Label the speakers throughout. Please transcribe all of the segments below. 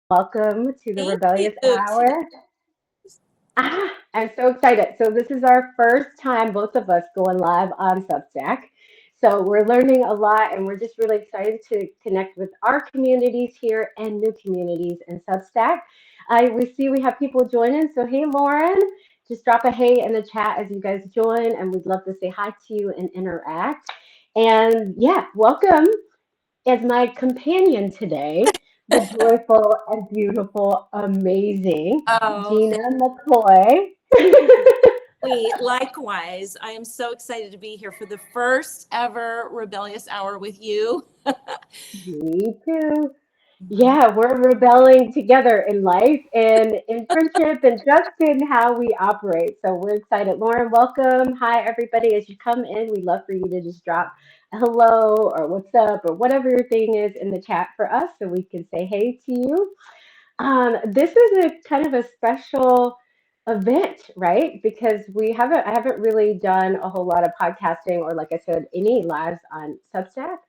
Speaker 1: Welcome to the
Speaker 2: Thank
Speaker 1: Rebellious
Speaker 2: you.
Speaker 1: Hour. I'm so excited. So, this is our first time, both of us, going live on Substack. So, we're learning a lot and we're just really excited to connect with our communities here and new communities in Substack. We see we have people joining. So, hey, Lauren, just drop a hey in the chat as you guys join, and we'd love to say hi to you and interact. And yeah, welcome as my companion today, the joyful and beautiful, amazing
Speaker 2: Oh,
Speaker 1: Dena
Speaker 2: thank
Speaker 1: McCoy.
Speaker 2: you. Likewise, I am so excited to be here for the first ever Rebellious Hour with you.
Speaker 1: Me too. Yeah, we're rebelling together in life and in friendship and just in how we operate. So we're excited. Lauren, welcome. Hi, everybody. As you come in, we'd love for you to just drop a hello or what's up or whatever your thing is in the chat for us so we can say hey to you. This is a kind of a special event, right? Because I haven't really done a whole lot of podcasting or, like I said, any lives on Substack.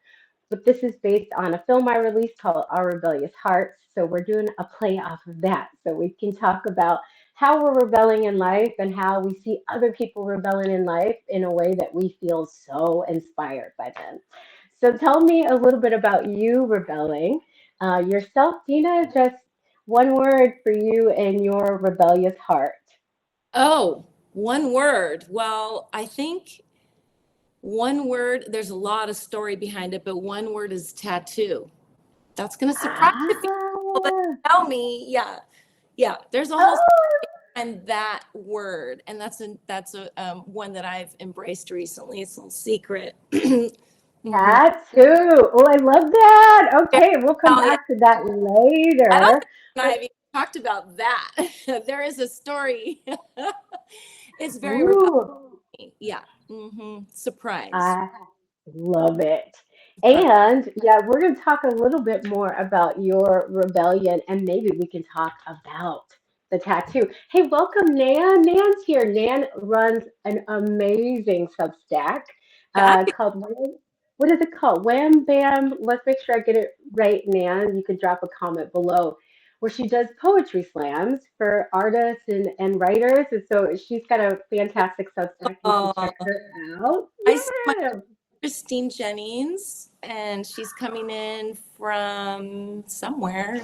Speaker 1: But this is based on a film I released called Our Rebellious Hearts. So we're doing a play off of that. So we can talk about how we're rebelling in life and how we see other people rebelling in life in a way that we feel so inspired by them. So tell me a little bit about you rebelling. Yourself, Dina, just one word for you and your rebellious heart.
Speaker 2: Oh, one word. Well, I think one word, there's a lot of story behind it, but one word is tattoo. That's going to surprise a few people that
Speaker 1: Ah,
Speaker 2: tell me. Yeah. Yeah. There's a whole
Speaker 1: oh,
Speaker 2: and that word. And that's a one that I've embraced recently. It's a little secret. Mhm.
Speaker 1: tattoo. Oh, I love that. Okay, we'll come
Speaker 2: Oh, yeah.
Speaker 1: back to that
Speaker 2: I don't
Speaker 1: later.
Speaker 2: think you and I have even talked about that. There is a story. It's very rebellious.
Speaker 1: Ooh,
Speaker 2: Yeah. Surprise.
Speaker 1: I love it.
Speaker 2: Surprise.
Speaker 1: And yeah, we're going to talk a little bit more about your rebellion and maybe we can talk about the tattoo. Hey, welcome, Nan. Nan's here. Nan runs an amazing Substack
Speaker 2: Fabulous.
Speaker 1: called, what is it called? Wham Bam. Let's make sure I get it right, Nan. You can drop a comment below where she does poetry slams for artists and writers. And so she's got a fantastic Substack. You should check
Speaker 2: Oh,
Speaker 1: her out.
Speaker 2: I see my
Speaker 1: Yeah.
Speaker 2: Christine Jennings, and she's coming in from somewhere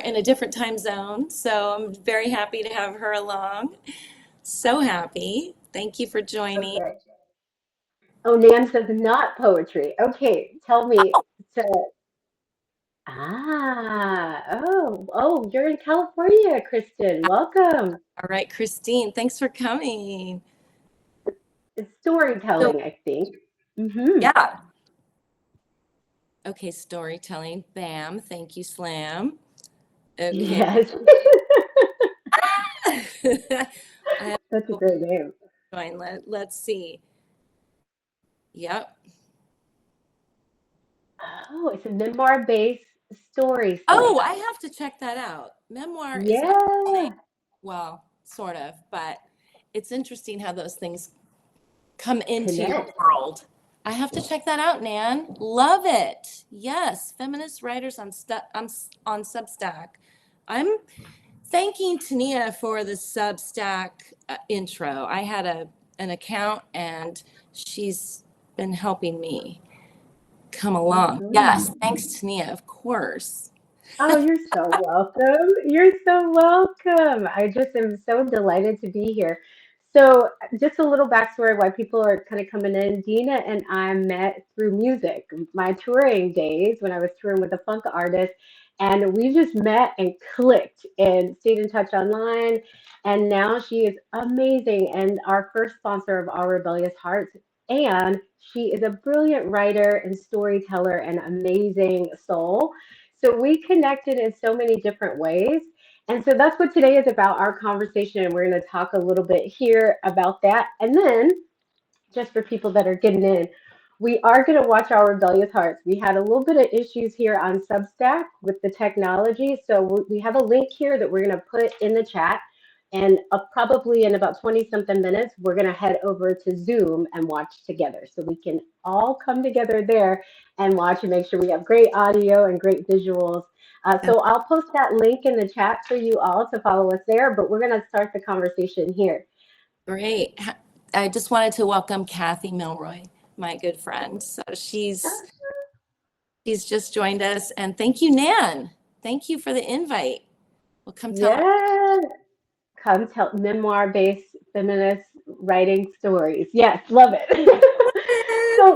Speaker 2: in a different time zone. So I'm very happy to have her along. So happy. Thank you for joining.
Speaker 1: Okay. Oh, Nan says not poetry. Okay, tell me. So, you're in California, Kristen. Welcome.
Speaker 2: All right, Christine, thanks for coming.
Speaker 1: It's
Speaker 2: So,
Speaker 1: storytelling, I think. Mm-hmm.
Speaker 2: yeah. Okay, storytelling. Bam. Thank you, Slam. Okay.
Speaker 1: Yes,
Speaker 2: I have
Speaker 1: that's a
Speaker 2: to
Speaker 1: great name.
Speaker 2: join. Let's see. Yep.
Speaker 1: Oh, it's a memoir-based story
Speaker 2: Oh,
Speaker 1: slam.
Speaker 2: I have to check that out. Memoir is not
Speaker 1: Yeah,
Speaker 2: really, well, sort of, but it's interesting how those things come into your
Speaker 1: connect.
Speaker 2: world. I have to check that out, Nan. Love it. Yes, feminist writers on Substack. I'm thanking Teneia for the Substack intro. I had an account and she's been helping me come along. Yes,
Speaker 1: Mhm.
Speaker 2: thanks, Teneia, of course.
Speaker 1: Oh, you're so welcome. You're so welcome. I just am so delighted to be here. So, just a little backstory why people are kind of coming in. Dina and I met through music, my touring days when I was touring with a funk artist, and we just met and clicked and stayed in touch online. And now she is amazing and our first sponsor of Our Rebellious Hearts. And she is a brilliant writer and storyteller and amazing soul. So we connected in so many different ways. And so that's what today is about, our conversation. And we're going to talk a little bit here about that. And then, just for people that are getting in, we are going to watch Our Rebellious Hearts. We had a little bit of issues here on Substack with the technology. So we have a link here that we're going to put in the chat. And probably in about 20 something minutes, we're going to head over to Zoom and watch together. So we can all come together there and watch and make sure we have great audio and great visuals. So I'll post that link in the chat for you all to follow us there, but we're going to start the conversation here.
Speaker 2: Great. I just wanted to welcome Kathy Milroy, my good friend. So she's just joined us, and thank you, Nan. Thank you for the invite. We'll come tell our
Speaker 1: Yeah, come tell memoir-based feminist writing stories. Yes, love it. So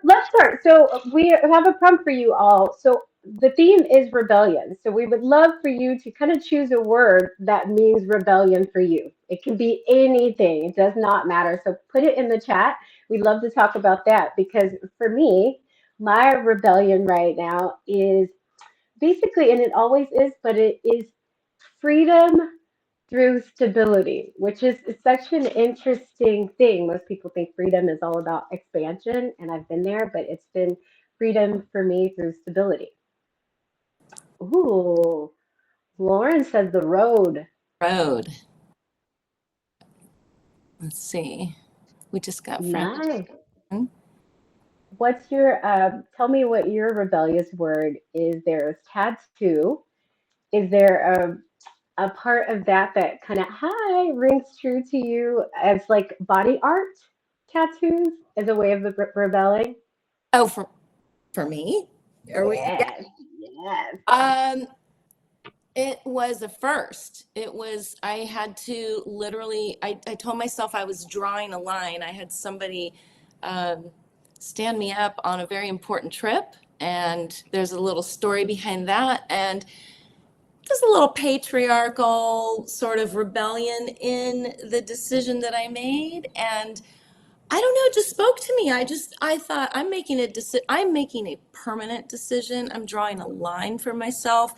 Speaker 1: let's start. So we have a prompt for you all. So the theme is rebellion. So we would love for you to kind of choose a word that means rebellion for you. It can be anything. It does not matter. So put it in the chat. We'd love to talk about that because for me, my rebellion right now is basically, and it always is, but it is freedom through stability, which is such an interesting thing. Most people think freedom is all about expansion, and I've been there, but it's been freedom for me through stability. Ooh, Lauren says the road.
Speaker 2: road. Let's see. We just got friends.
Speaker 1: Nice. What's your, tell me what your rebellious word is. There's tattoo. Is there a part of that that kind of, hi, rings true to you as like body art tattoos as a way of rebelling?
Speaker 2: Oh, for me? Are we? Yeah.
Speaker 1: Yes, yes.
Speaker 2: It was a first. It was, I had to literally, I told myself I was drawing a line. I had somebody um, stand me up on a very important trip, and there's a little story behind that. And there's a little patriarchal sort of rebellion in the decision that I made. And I don't know, it just spoke to me. I thought I'm making a permanent decision. I'm drawing a line for myself.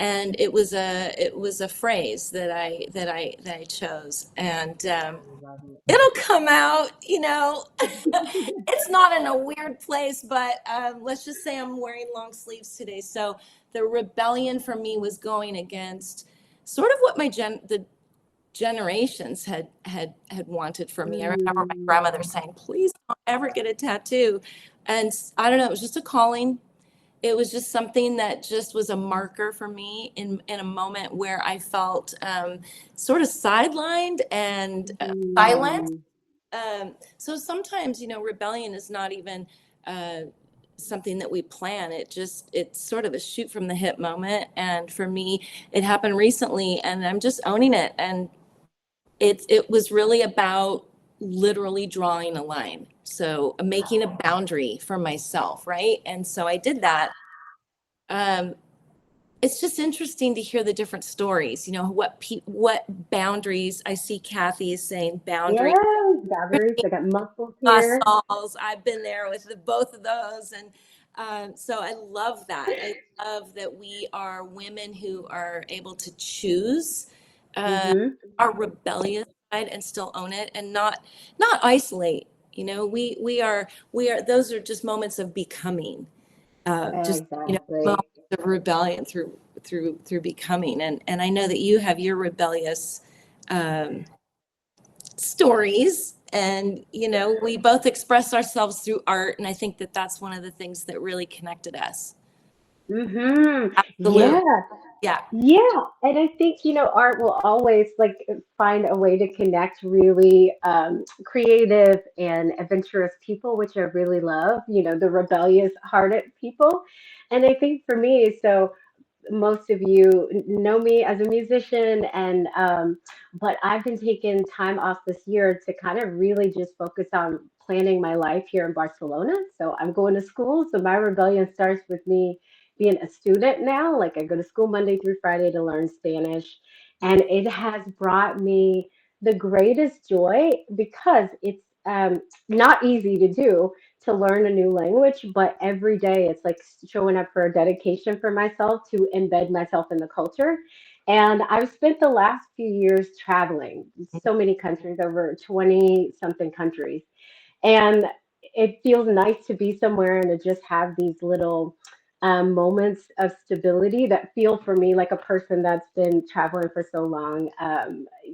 Speaker 2: And it was a phrase that I chose. And
Speaker 1: I love it.
Speaker 2: it'll come out, it's not in a weird place, but let's just say I'm wearing long sleeves today. So the rebellion for me was going against sort of what the generations had wanted for me. I remember my grandmother
Speaker 1: Mm,
Speaker 2: saying, "Please don't ever get a tattoo." And I don't know, it was just a calling. It was just something that just was a marker for me in a moment where I felt sort of sidelined and silent.
Speaker 1: mm,
Speaker 2: So sometimes, rebellion is not even uh, something that we plan. It's sort of a shoot from the hip moment. And for me, it happened recently, and I'm just owning it. And it was really about literally drawing a line. So making a boundary for myself, right? And so I did that. Um, it's just interesting to hear the different stories. What boundaries. I see Kathy is saying boundaries,
Speaker 1: yes, boundaries. I got muscles here.
Speaker 2: muscles. I've been there with both of those, and so I love that. I love that we are women who are able to choose uh,
Speaker 1: Mm-hmm.
Speaker 2: our rebellious side and still own it, and not isolate. We are. Those are just moments of becoming. Just moments
Speaker 1: Exactly.
Speaker 2: of rebellion through becoming, and I know that you have your rebellious um, stories, and we both express ourselves through art, and I think that that's one of the things that really connected us.
Speaker 1: Mm-hmm.
Speaker 2: Absolutely.
Speaker 1: Yeah.
Speaker 2: Yeah.
Speaker 1: Yeah, and I think, art will always like find a way to connect really creative and adventurous people, which I really love, the rebellious hearted people. And I think for me, so most of you know me as a musician and but I've been taking time off this year to kind of really just focus on planning my life here in Barcelona. So I'm going to school, so my rebellion starts with me being a student now. Like I go to school Monday through Friday to learn Spanish, and it has brought me the greatest joy because it's not easy to do, to learn a new language, but every day it's like showing up for a dedication for myself to embed myself in the culture. And I've spent the last few years traveling so many countries, over 20 something countries. And it feels nice to be somewhere and to just have these little moments of stability that feel for me like a person that's been traveling for so long.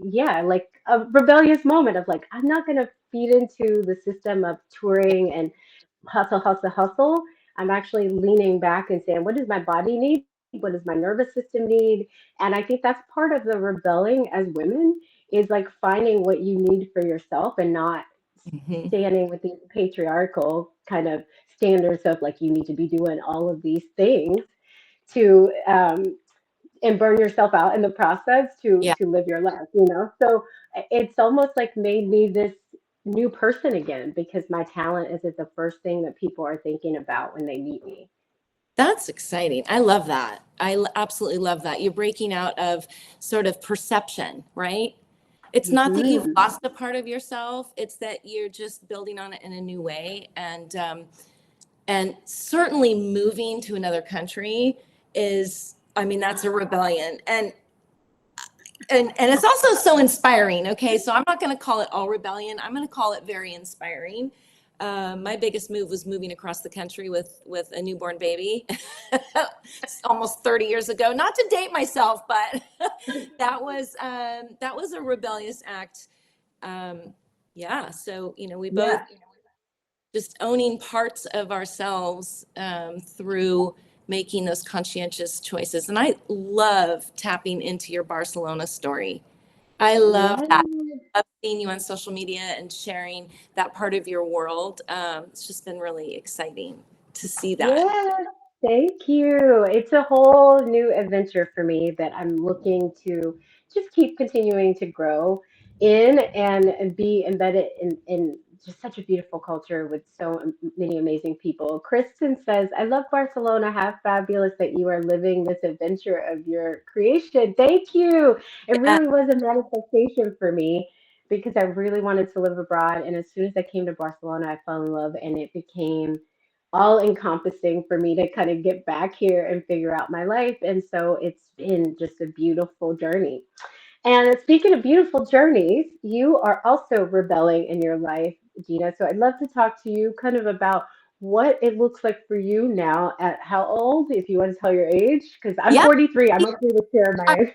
Speaker 1: Yeah, like a rebellious moment of like, I'm not going to feed into the system of touring and hustle, hustle, hustle. I'm actually leaning back and saying, what does my body need? What does my nervous system need? And I think that's part of the rebelling as women is like finding what you need for yourself and not
Speaker 2: Mhm.
Speaker 1: standing with these patriarchal kind of standards of like you need to be doing all of these things to and burn yourself out in the process
Speaker 2: Yeah,
Speaker 1: to live your life, you know. So it's almost like made me this new person again because my talent isn't the first thing that people are thinking about when they meet me.
Speaker 2: that's exciting. I love that. Absolutely love that. You're breaking out of sort of perception, right? It's not that you've
Speaker 1: Hmm.
Speaker 2: lost a part of yourself. It's that you're just building on it in a new way. And certainly moving to another country is, I mean, that's a rebellion. And it's also so inspiring. Okay, so I'm not going to call it all rebellion. I'm going to call it very inspiring. My biggest move was moving across the country with a newborn baby, almost 30 years ago. Not to date myself, but that was a rebellious act. Um, yeah, so we both
Speaker 1: Yeah.
Speaker 2: just owning parts of ourselves through making those conscientious choices. And I love tapping into your Barcelona story. I love
Speaker 1: Yeah.
Speaker 2: that. I love seeing you on social media and sharing that part of your world. It's just been really exciting to see that.
Speaker 1: Yeah, thank you. It's a whole new adventure for me that I'm looking to just keep continuing to grow in and be embedded in just such a beautiful culture with so many amazing people. Kristen says, I love Barcelona. How fabulous that you are living this adventure of your creation. Thank you. It
Speaker 2: Yeah.
Speaker 1: really was a manifestation for me because I really wanted to live abroad. And as soon as I came to Barcelona, I fell in love and it became all encompassing for me to kind of get back here and figure out my life. And so it's been just a beautiful journey. And speaking of beautiful journeys, you are also rebelling in your life, Gina. So I'd love to talk to you kind of about what it looks like for you now at how old, if you want to tell your age, because I'm
Speaker 2: Yeah.
Speaker 1: 43. I'm okay with sharing my
Speaker 2: I'm
Speaker 1: age.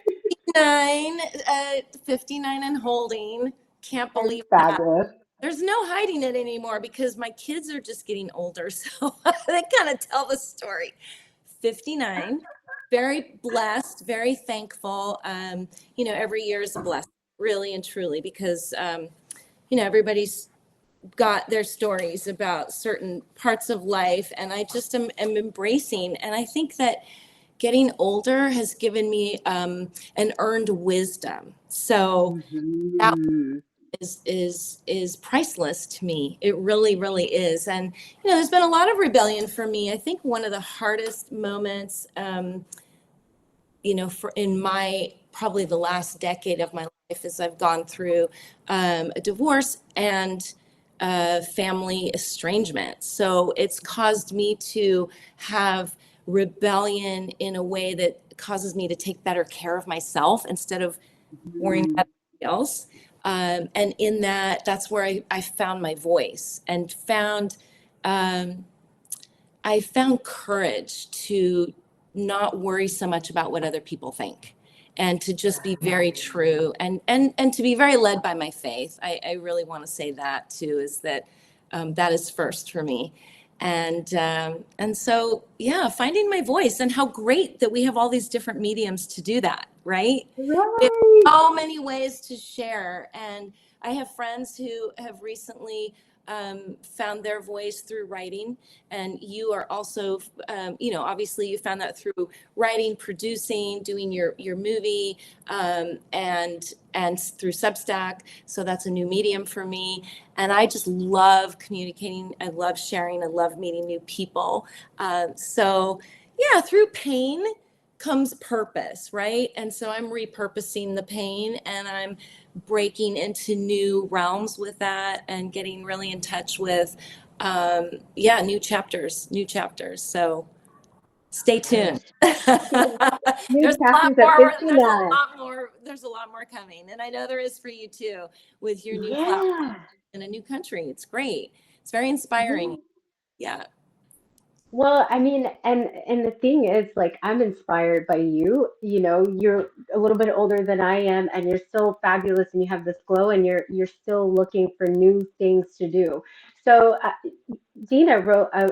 Speaker 2: 59, 59 and holding. Can't
Speaker 1: It's
Speaker 2: believe that.
Speaker 1: fabulous.
Speaker 2: There's no hiding it anymore because my kids are just getting older. So they kind of tell the story. 59, very blessed, very thankful. Every year is a blessing, really and truly, because, everybody's got their stories about certain parts of life. And I just am embracing. And I think that getting older has given me an earned wisdom. So that
Speaker 1: Mhm.
Speaker 2: is priceless to me. It really, really is. And there's been a lot of rebellion for me. I think one of the hardest moments, for in my probably the last decade of my life, is I've gone through a divorce and family estrangement. So it's caused me to have rebellion in a way that causes me to take better care of myself instead of worrying
Speaker 1: Mhm.
Speaker 2: about somebody else. And in that's where I found my voice and um, I found courage to not worry so much about what other people think and to just be very true and to be very led by my faith. I really want to say that too, is that that is first for me. And so, yeah, finding my voice, and how great that we have all these different mediums to do that, right? We have
Speaker 1: Right.
Speaker 2: so many ways to share. And I have friends who have recently found their voice through writing. And you are also, obviously you found that through writing, producing, doing your movie, and through Substack. So that's a new medium for me. And I just love communicating. I love sharing. I love meeting new people. So yeah, through pain comes purpose, right? And so I'm repurposing the pain and I'm breaking into new realms with that and getting really in touch with, new chapters, new chapters. So stay tuned.
Speaker 1: New
Speaker 2: There's a lot
Speaker 1: chapters at
Speaker 2: more,
Speaker 1: '59.
Speaker 2: there's a lot more coming. And I know there is for you too, with your new platform
Speaker 1: Yeah.
Speaker 2: in a new country. It's great. It's very inspiring.
Speaker 1: Yeah.
Speaker 2: Yeah.
Speaker 1: Well, I mean, and the thing is, like, I'm inspired by you. You know, you're a little bit older than I am, and you're still fabulous, and you have this glow, and you're still looking for new things to do. So, Dina wrote a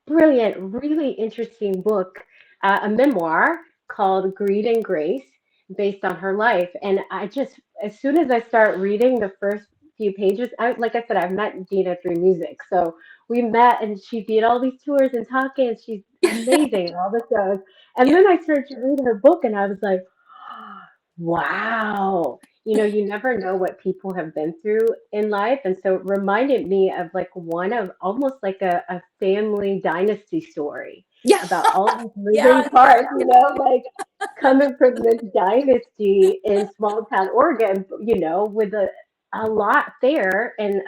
Speaker 1: brilliant, really interesting book a memoir called Greed and Grace, based on her life. And I just, as soon as I start reading the first few pages, like I said, I've met Dena through music. So we met and she did all these tours and talking, and she's amazing and all this stuff. And
Speaker 2: Yeah.
Speaker 1: then I started to read her book and I was like, wow. You never know what people have been through in life. And so it reminded me of like one of almost like a family dynasty story
Speaker 2: Yeah.
Speaker 1: about all these moving
Speaker 2: Yeah.
Speaker 1: parts, like coming from this dynasty in small town Oregon, with a lot there and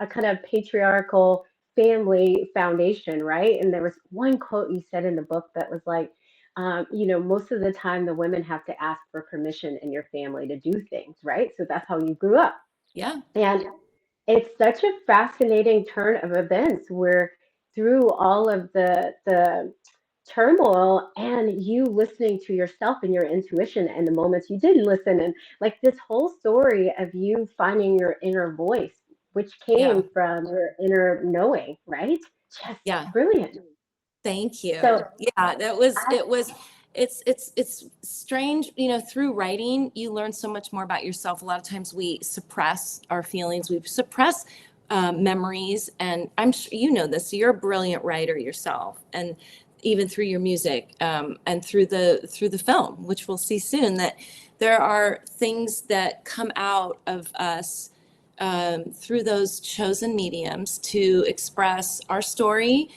Speaker 1: a kind of patriarchal family foundation, right? And there was one quote you said in the book that was like, most of the time the women have to ask for permission in your family to do things, right? So that's how you grew up.
Speaker 2: Yeah.
Speaker 1: And it's such a fascinating turn of events where through all of the turmoil and you listening to yourself and your intuition and the moments you didn't listen, and like this whole story of you finding your inner voice, which
Speaker 2: Yeah.
Speaker 1: came from your inner knowing, right? Just
Speaker 2: Yeah.
Speaker 1: brilliant.
Speaker 2: Thank you.
Speaker 1: So
Speaker 2: Yeah, it's strange, through writing, you learn so much more about yourself. A lot of times we suppress our feelings, we suppress memories, and I'm sure you know this. You're a brilliant writer yourself, and even through your music, and through the film, which we'll see soon, that there are things that come out of us through those chosen mediums to express our story.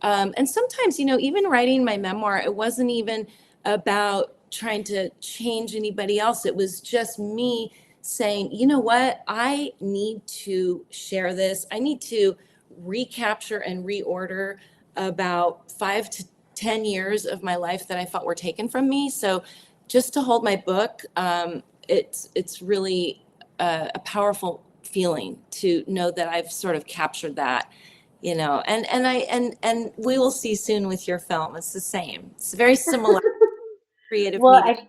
Speaker 2: And sometimes, even writing my memoir, it wasn't even about trying to change anybody else. It was just me saying, you know what, I need to share this. I need to recapture and reorder about 5 to 10 years of my life that I felt were taken from me. So just to hold my book, it's really a powerful feeling to know that I've sort of captured that, and we will see soon with your film. It's the same. It's very similar creative
Speaker 1: well,
Speaker 2: media.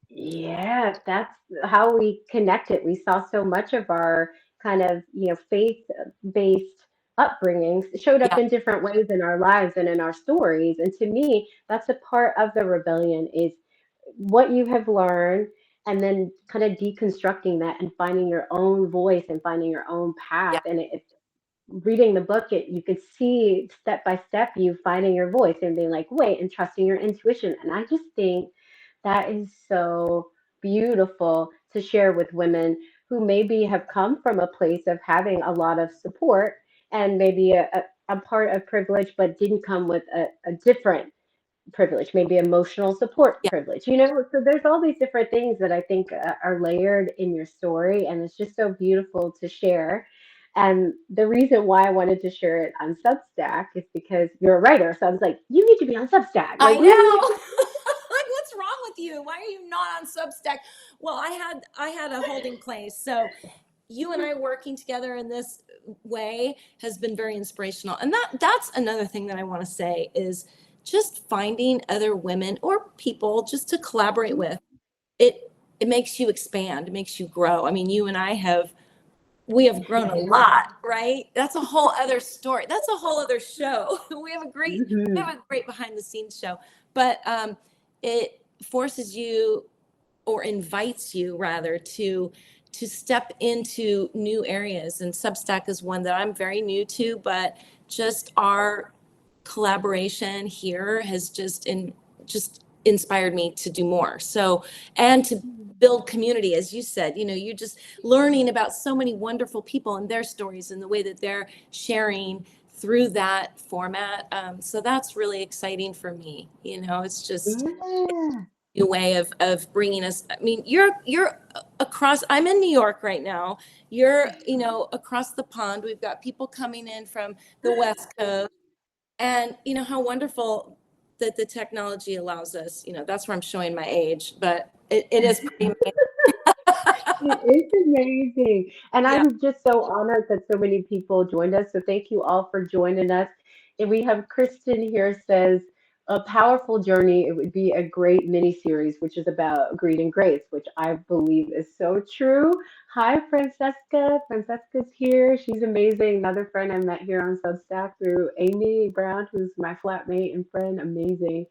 Speaker 1: yeah, that's how we connected. We saw so much of our kind of, faith-based upbringings showed up
Speaker 2: Yeah,
Speaker 1: in different ways in our lives and in our stories. And to me, that's a part of the rebellion is what you have learned and then kind of deconstructing that and finding your own voice and finding your own path.
Speaker 2: yeah,
Speaker 1: And reading the book, you could see step by step you finding your voice and being like, wait, and trusting your intuition. And I just think that is so beautiful to share with women who maybe have come from a place of having a lot of support and maybe a part of privilege, but didn't come with a different privilege, maybe emotional support
Speaker 2: yeah,
Speaker 1: privilege, So there's all these different things that I think are layered in your story, and it's just so beautiful to share. And the reason why I wanted to share it on Substack is because you're a writer. So I was like, you need to be on Substack.
Speaker 2: I
Speaker 1: Like, we need
Speaker 2: know. Like, what's wrong with you? Why are you not on Substack? Well, I had a holding place. So you and I working together in this way has been very inspirational. And that's another thing that I want to say is just finding other women or people just to collaborate with. It makes you expand, it makes you grow. I mean, you and I we have grown a lot, right? That's a whole other story. That's a whole other show. We
Speaker 1: Mhm.
Speaker 2: have a great behind the scenes show, but it forces you, or invites you rather, to step into new areas. And Substack is one that I'm very new to, but just our collaboration here has just inspired me to do more. So, and to build community, as you said, you're just learning about so many wonderful people and their stories and the way that they're sharing through that format. So that's really exciting for me. It's just
Speaker 1: Yeah.
Speaker 2: a way of bringing us. I mean, you're across. I'm in New York right now. You're, across the pond. We've got people coming in from the West Coast, and how wonderful that the technology allows us. That's where I'm showing my age, but it is pretty amazing.
Speaker 1: It is amazing. And
Speaker 2: Yeah.
Speaker 1: I'm just so honored that so many people joined us. So thank you all for joining us. And we have Kristen here says, a powerful journey, it would be a great mini series, which is about greed and grace, which I believe is so true. Hi, Francesca. Francesca's here. She's amazing. Another friend I met here on Substack through Amy Brown, who's my flatmate and friend. Amazing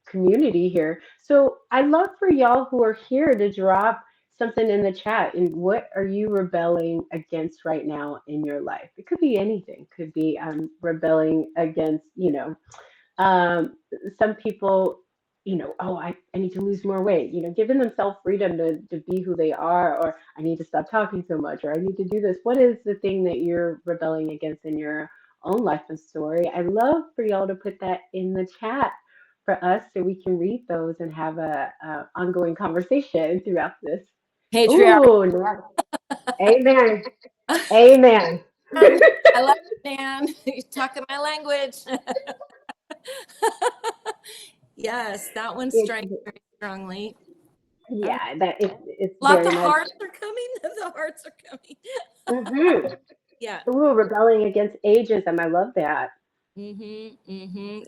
Speaker 1: community here. So I'd love for y'all who are here to drop something in the chat. And what are you rebelling against right now in your life? It could be anything. Could be rebelling against, um, some people, oh, I need to lose more weight, giving themselves freedom to be who they are, or I need to stop talking so much, or I need to do this. What is the thing that you're rebelling against in your own life and story? I'd love for y'all to put that in the chat for us so we can read those and have a ongoing conversation throughout this.
Speaker 2: Patriarch.
Speaker 1: Ooh, nice. Amen. Amen.
Speaker 2: I love it, man. You're talking my language. Yes, that one strikes
Speaker 1: It,
Speaker 2: very strongly. Okay.
Speaker 1: yeah, that it's
Speaker 2: Lot
Speaker 1: very
Speaker 2: the
Speaker 1: much.
Speaker 2: hearts are coming. The hearts are coming.
Speaker 1: Mhm.
Speaker 2: Yeah.
Speaker 1: Ooh, rebelling against ageism. I love that.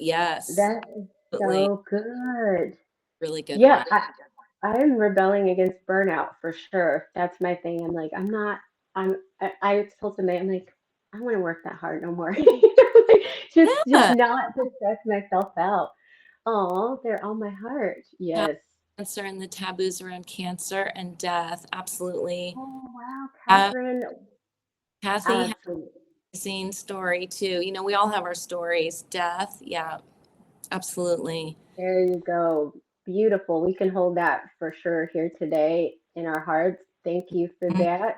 Speaker 2: Yes.
Speaker 1: That is
Speaker 2: Absolutely.
Speaker 1: so good.
Speaker 2: Really good
Speaker 1: Yeah,
Speaker 2: one.
Speaker 1: I'm rebelling against burnout for sure. That's my thing. I'm like, I'm not, I told somebody, I'm like, I don't want to work that hard no more. Like, just
Speaker 2: Yeah.
Speaker 1: not to stress myself out. Oh, they're on my heart. Yes.
Speaker 2: Cancer and the taboos around cancer and death. Absolutely.
Speaker 1: Oh, wow,
Speaker 2: Uh,
Speaker 1: Catherine.
Speaker 2: Kathy has
Speaker 1: Absolutely.
Speaker 2: an amazing story too. We all have our stories. Death. Yeah, absolutely.
Speaker 1: There you go. Beautiful. We can hold that for sure here today in our hearts. Thank you for that.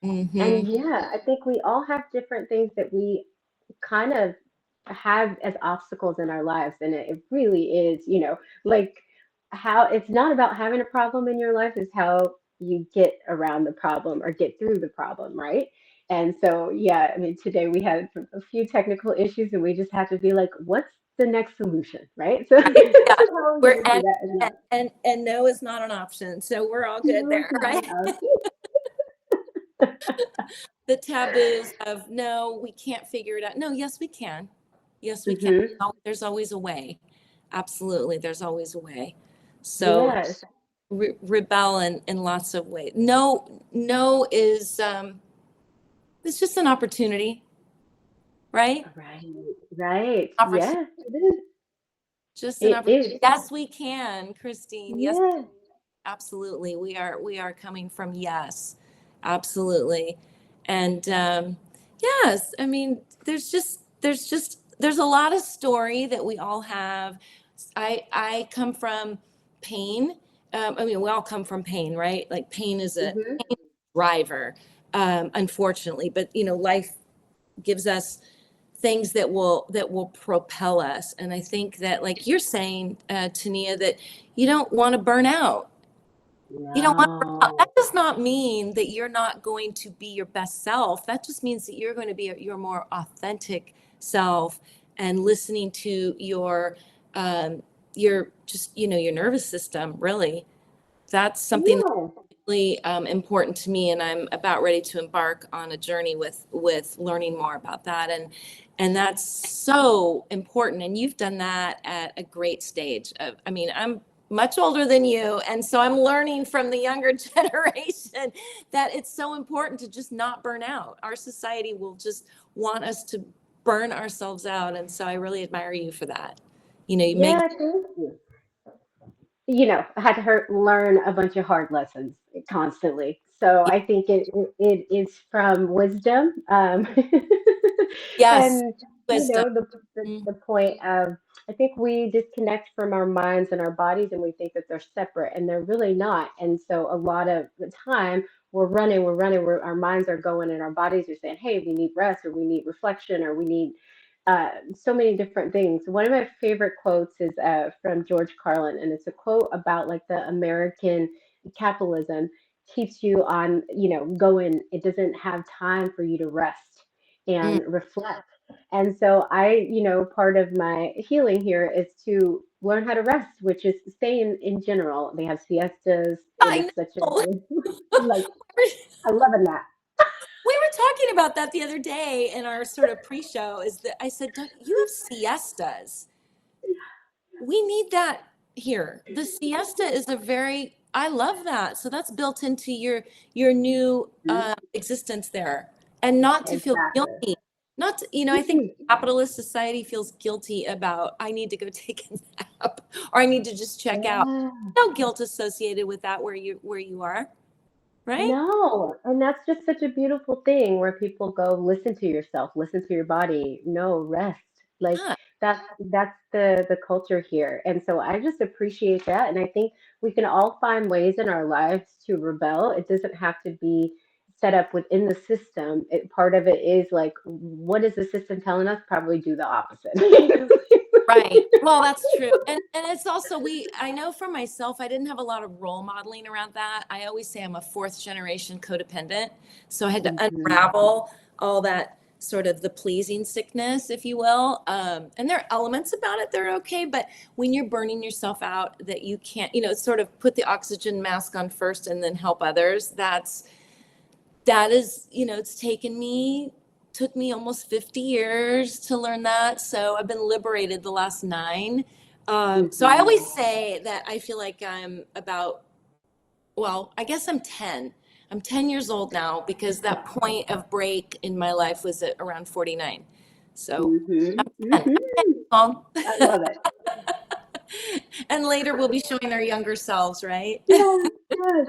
Speaker 2: Mm-hmm.
Speaker 1: And yeah, I think we all have different things that we kind of have as obstacles in our lives. And it really is, like how it's not about having a problem in your life, is how you get around the problem or get through the problem, right? And so, yeah, I mean, today we had a few technical issues and we just have to be like, what's the next solution, right? So,
Speaker 2: Right. Yeah.
Speaker 1: how are we
Speaker 2: We're
Speaker 1: going to do that? And
Speaker 2: and no is not an option. So we're all good
Speaker 1: no, it's
Speaker 2: there,
Speaker 1: not
Speaker 2: right?
Speaker 1: an option.
Speaker 2: The taboos of no, we can't figure it out. No, yes, we can. Yes, we can.
Speaker 1: Hmm.
Speaker 2: There's always a way. Absolutely, there's always a way. So
Speaker 1: Yes.
Speaker 2: rebel in lots of ways. No, no is it's just an opportunity, right?
Speaker 1: Right. Right.
Speaker 2: Opportunity,
Speaker 1: Yes, it is.
Speaker 2: just an
Speaker 1: It
Speaker 2: opportunity.
Speaker 1: is.
Speaker 2: Yes, we can, Christine. Yes,
Speaker 1: Yes.
Speaker 2: absolutely. We are coming from yes, absolutely. And yes, I mean, there's a lot of story that we all have. I come from pain. I mean, we all come from pain, right? Like pain is a
Speaker 1: Hmm.
Speaker 2: driver, unfortunately. But life gives us things that will propel us. And I think that, like you're saying, Tania, that you don't want to burn out. You don't want to burn out.
Speaker 1: No.
Speaker 2: That does not mean that you're not going to be your best self. That just means that you're going to be your more authentic self, and listening to your just your nervous system. Really, that's something
Speaker 1: Yes.
Speaker 2: really important to me, and I'm about ready to embark on a journey with learning more about that, and that's so important. And you've done that at a great stage. I mean, I'm much older than you, and so I'm learning from the younger generation that it's so important to just not burn out. Our society will just want us to burn ourselves out, and so I really admire you for that. You make
Speaker 1: Yeah, thank you. I had to learn a bunch of hard lessons constantly. So I think it is from wisdom,
Speaker 2: yes,
Speaker 1: and
Speaker 2: wisdom.
Speaker 1: the point of, I think we disconnect from our minds and our bodies, and we think that they're separate, and they're really not. And so a lot of the time we're running, our minds are going, and our bodies are saying, "Hey, we need rest, or we need reflection, or we need." So many different things. One of my favorite quotes is from George Carlin, and it's a quote about like the American capitalism keeps you on, going. It doesn't have time for you to rest
Speaker 2: Mm.
Speaker 1: and reflect. And so part of my healing here is to learn how to rest, which is staying in general. They have siestas. It
Speaker 2: I
Speaker 1: is such a
Speaker 2: know.
Speaker 1: good, like, I love that.
Speaker 2: We were talking about that the other day in our sort of pre-show. Is that I said, "Don't you have siestas?" we need that here. The siesta is I love that. So that's built into your new existence there, and not to feel
Speaker 1: Exactly.
Speaker 2: guilty. Not to, I think capitalist society feels guilty about, I need to go take a nap, or I need to just check out.
Speaker 1: Yeah.
Speaker 2: No guilt associated with that where you are, right?
Speaker 1: No, and that's just such a beautiful thing where people go, listen to yourself, listen to your body, no rest. Like
Speaker 2: Yeah.
Speaker 1: that's the culture here. And so I just appreciate that. And I think we can all find ways in our lives to rebel. It doesn't have to be set up within the system. Part of it is like, what is the system telling us? Probably do the opposite.
Speaker 2: Right. Well, that's true. And it's also, I know for myself, I didn't have a lot of role modeling around that. I always say I'm a fourth generation codependent. So I had to
Speaker 1: Mhm.
Speaker 2: unravel all that sort of the pleasing sickness, if you will. And there are elements about it that are okay. But when you're burning yourself out, that you can't, sort of put the oxygen mask on first and then help others. That is, took me almost 50 years to learn that. So I've been liberated the last 9. So I always say that I feel like I'm I guess I'm 10. I'm 10 years old now, because that point of break in my life was at around 49. So
Speaker 1: Mhm.
Speaker 2: I'm 10
Speaker 1: Mhm.
Speaker 2: years old.
Speaker 1: I love it.
Speaker 2: And later we'll be showing our younger selves, right?
Speaker 1: Yes, yes.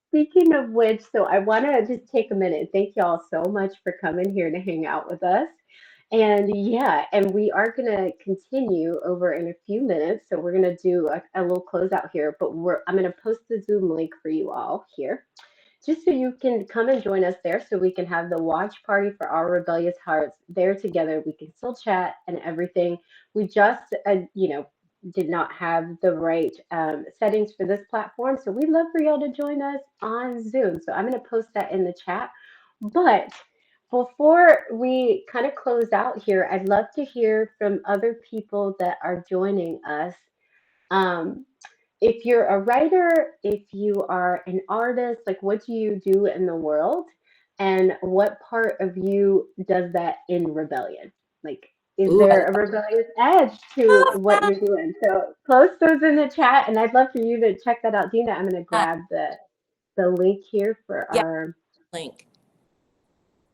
Speaker 1: Speaking of which, so I want to just take a minute. Thank y'all so much for coming here to hang out with us. And yeah, and we are going to continue over in a few minutes. So we're going to do a little closeout here, but I'm going to post the Zoom link for you all here, just so you can come and join us there, so we can have the watch party for our rebellious hearts there together. We can still chat and everything. We just did not have the right settings for this platform, so we'd love for y'all to join us on Zoom. So I'm going to post that in the chat. But before we kind of close out here, I'd love to hear from other people that are joining us. um, if you're a writer, if you are an artist, like what do you do in the world? And what part of you does that in rebellion? Like, is
Speaker 2: Ooh,
Speaker 1: there a rebellious edge to
Speaker 2: love
Speaker 1: what you're doing? So post those in the chat, and I'd love for you to check that out. Dina, I'm going to
Speaker 2: that.
Speaker 1: grab the link here for
Speaker 2: Yeah,
Speaker 1: our
Speaker 2: link.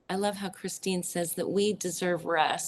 Speaker 2: I love how Christine says that we deserve rest.